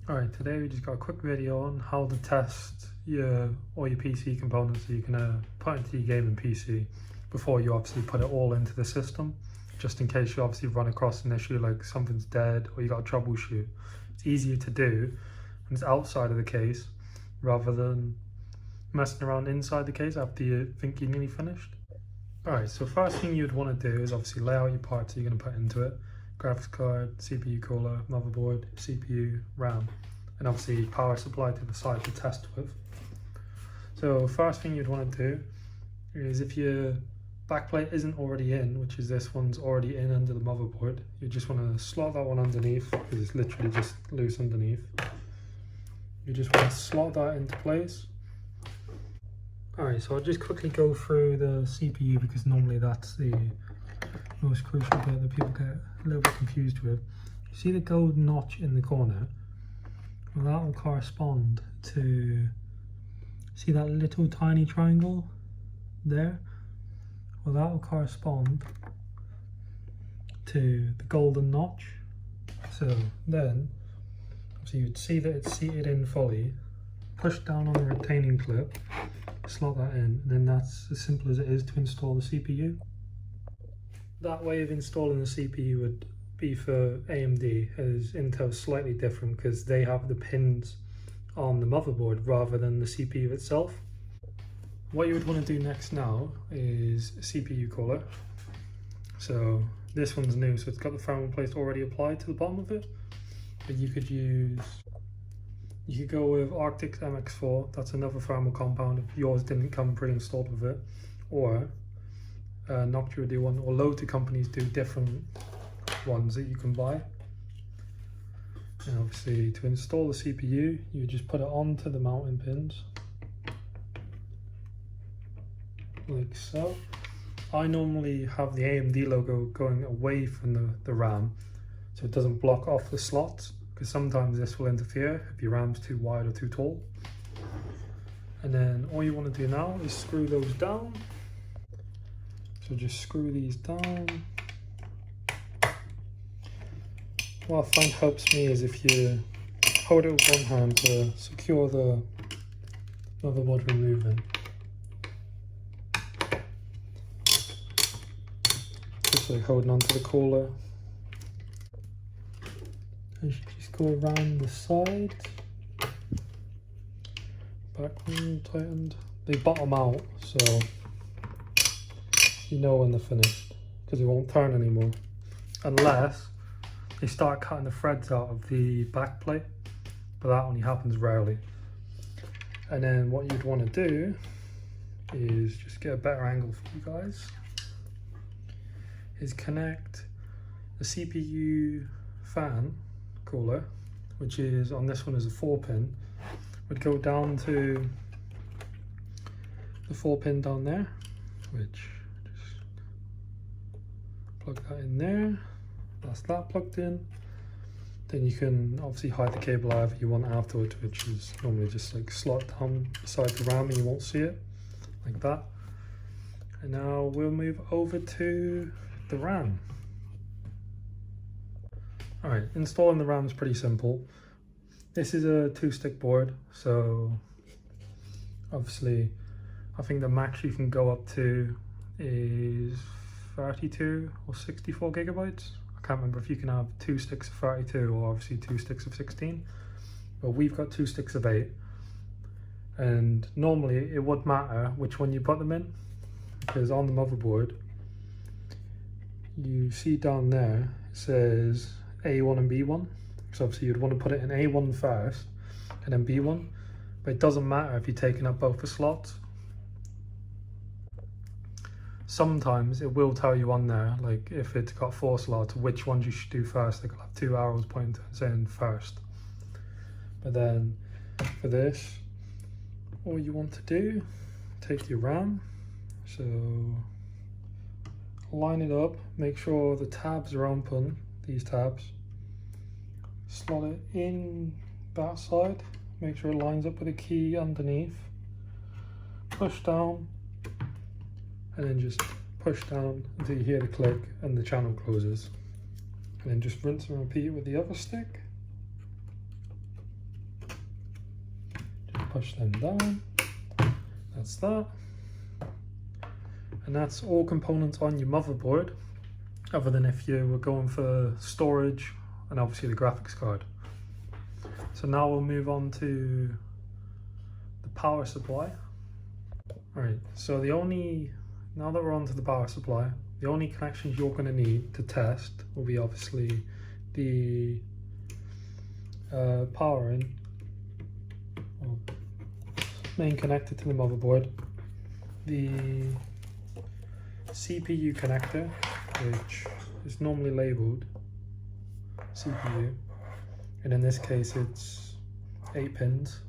Alright, today we just got a quick video on how to test all your PC components that you're going to put into your gaming PC before you obviously put it all into the system, just in case you obviously run across an issue like something's dead or you got to troubleshoot. It's easier to do and it's outside of the case rather than messing around inside the case after you think you're nearly finished. Alright, so first thing you'd want to do is obviously lay out your parts that you're going to put into it. Graphics card, CPU cooler, motherboard, CPU, RAM, and obviously power supply to the side to test with. So first thing you'd want to do is, if your backplate isn't already in, which is this one's already in under the motherboard, you just want to slot that one underneath because it's literally just loose underneath. You just want to slot that into place. Alright, so I'll just quickly go through the CPU because normally that's the most crucial bit that people get a little bit confused with. You see the gold notch in the corner? Well, that will correspond to, see that little tiny triangle there? Well, that will correspond to the golden notch. So then, so you'd see that it's seated in fully, push down on the retaining clip, slot that in, and then that's as simple as it is to install the CPU. That way of installing the CPU would be for AMD, as Intel's slightly different because they have the pins on the motherboard rather than the CPU itself. What you would want to do next now is CPU cooler. So this one's new, so it's got the thermal paste already applied to the bottom of it. But you could go with Arctic MX4, that's another thermal compound if yours didn't come pre-installed with it, or Noctua do one, or loads of companies do different ones that you can buy. And obviously to install the CPU, you just put it onto the mounting pins, like so. I normally have the AMD logo going away from the RAM, so it doesn't block off the slots, because sometimes this will interfere if your RAM's too wide or too tall. And then all you want to do now is screw those down. So just screw these down. What I find helps me is if you hold it with one hand to secure the motherboard removing. Just like holding onto the cooler. And you just go around the side. Back one tightened. They bottom out, so you know when they're finished, because it won't turn anymore unless they start cutting the threads out of the back plate, but that only happens rarely. And then what you'd want to do is just get a better angle for you guys, is connect the CPU fan cooler, which is on this one is a 4-pin, would go down to the 4-pin down there, which plug that in there. That's that plugged in. Then you can obviously hide the cable however you want afterwards, which is normally just like slot down beside the RAM and you won't see it, like that. And now we'll move over to the RAM. Alright, installing the RAM is pretty simple. This is a 2-stick board, so obviously I think the max you can go up to is 32 or 64 gigabytes. I can't remember if you can have 2 sticks of 32 or obviously 2 sticks of 16, but we've got 2 sticks of 8, and normally it would matter which one you put them in, because on the motherboard you see down there it says A1 and B1, so obviously you'd want to put it in A1 first and then B1, but it doesn't matter if you're taking up both the slots. Sometimes it will tell you on there, like if it's got 4 slots, which ones you should do first. They could have 2 arrows pointing saying first. But then for this, all you want to do, take your RAM, so line it up, make sure the tabs are open, these tabs, slot it in that side, make sure it lines up with the key underneath, push down, and then just push down until you hear the click and the channel closes. And then just rinse and repeat with the other stick. push them down. That's that. And that's all components on your motherboard, other than if you were going for storage and obviously the graphics card. So now we'll move on to the power supply. Alright, so now that we're on to the power supply, the only connections you're going to need to test will be obviously the power in, or main connector to the motherboard, the CPU connector, which is normally labeled CPU, and in this case it's 8 pins.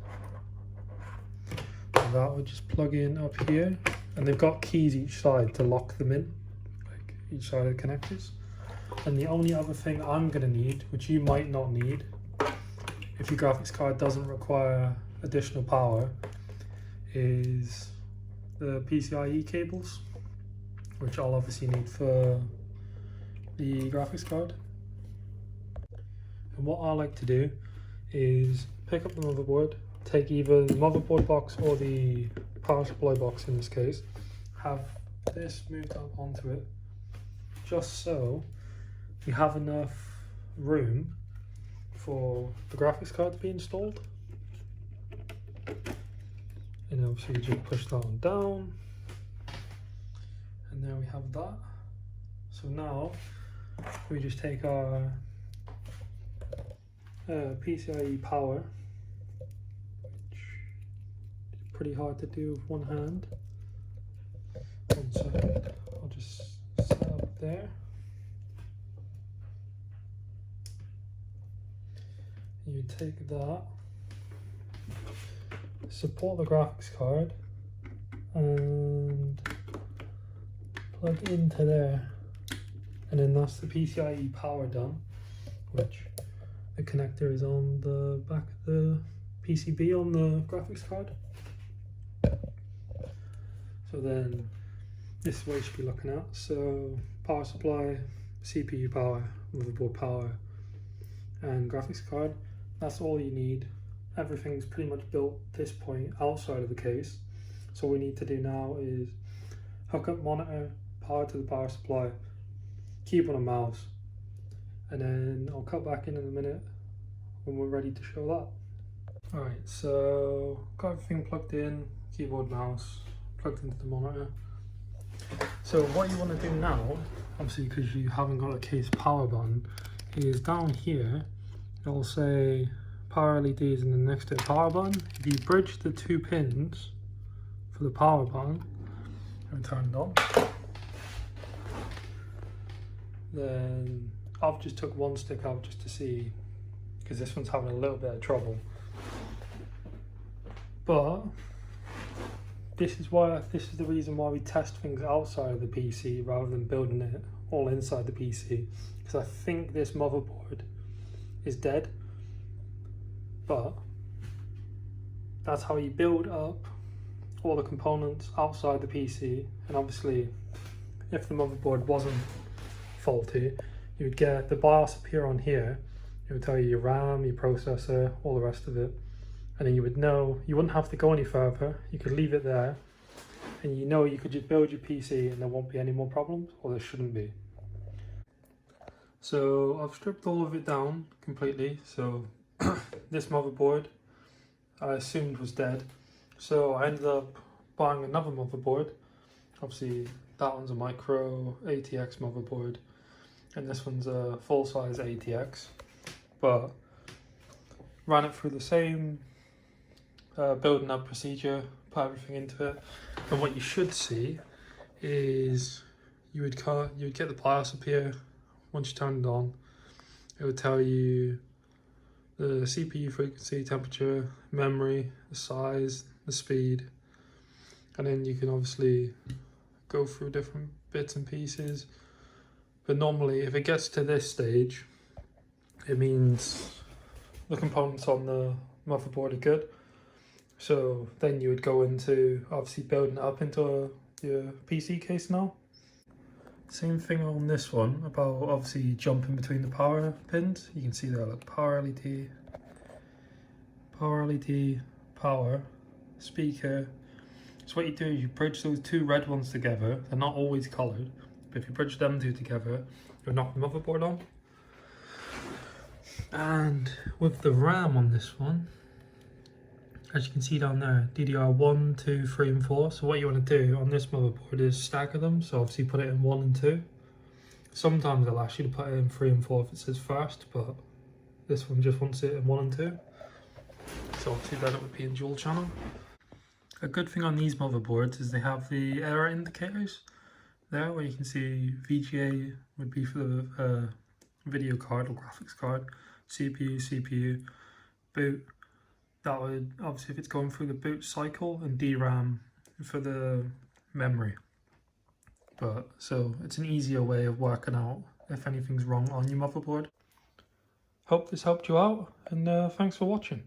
So that would just plug in up here, and they've got keys each side to lock them in, like each side of the connectors. And the only other thing I'm going to need, which you might not need if your graphics card doesn't require additional power, is the PCIe cables, which I'll obviously need for the graphics card. And what I like to do is pick up the motherboard, take either the motherboard box or the power supply box in this case, have this moved up onto it, just so you have enough room for the graphics card to be installed. And obviously you just push that one down, and there we have that. So now we just take our PCIe power, which is pretty hard to do with one hand. 1 second, I'll just set up there. You take that, support the graphics card, and plug into there, and then that's the PCIe power done, which the connector is on the back of the PCB on the graphics card. So then this is what you should be looking at. So power supply, CPU power, motherboard power, and graphics card. That's all you need. Everything's pretty much built at this point outside of the case. So what we need to do now is hook up monitor, power to the power supply, keyboard and mouse, and then I'll cut back in a minute when we're ready to show that. Alright, so got everything plugged in, keyboard, mouse, plugged into the monitor. So what you want to do now, obviously because you haven't got a case power button, is down here it'll say power LEDs, and then next to the power button, if you bridge the 2 pins for the power button and turn it on, then I've just took one stick out just to see, because this one's having a little bit of trouble. But this is the reason why we test things outside of the PC rather than building it all inside the PC, because I think this motherboard is dead. But that's how you build up all the components outside the PC. And obviously if the motherboard wasn't faulty, you would get the BIOS appear on here. It would tell you your RAM, your processor, all the rest of it, and then you would know, you wouldn't have to go any further. You could leave it there, and you know you could just build your PC and there won't be any more problems, or there shouldn't be. So I've stripped all of it down completely. So this motherboard I assumed was dead, so I ended up buying another motherboard. Obviously that one's a micro ATX motherboard, and this one's a full-size ATX, but ran it through the same building up procedure, put everything into it, and what you should see is you would get the BIOS up here. Once you turn it on, it would tell you the CPU frequency, temperature, memory, the size, the speed, and then you can obviously go through different bits and pieces. But normally if it gets to this stage, it means the components on the motherboard are good. So then you would go into obviously building it up into your PC case now. Same thing on this one, about obviously jumping between the power pins. You can see there, look, power LED, power LED, power, speaker. So what you do is you bridge those two red ones together. They're not always coloured, but if you bridge them two together, you'll knock the motherboard on. And with the RAM on this one, as you can see down there, DDR1, 2, 3 and 4. So what you want to do on this motherboard is stagger them. So obviously put it in 1 and 2. Sometimes they'll ask you to put it in 3 and 4 if it says first, but this one just wants it in 1 and 2. So obviously then it would be in dual channel. A good thing on these motherboards is they have the error indicators there, where you can see VGA would be for the video card or graphics card, CPU, boot. That would, obviously if it's going through the boot cycle, and DRAM for the memory. But so it's an easier way of working out if anything's wrong on your motherboard. Hope this helped you out, and thanks for watching.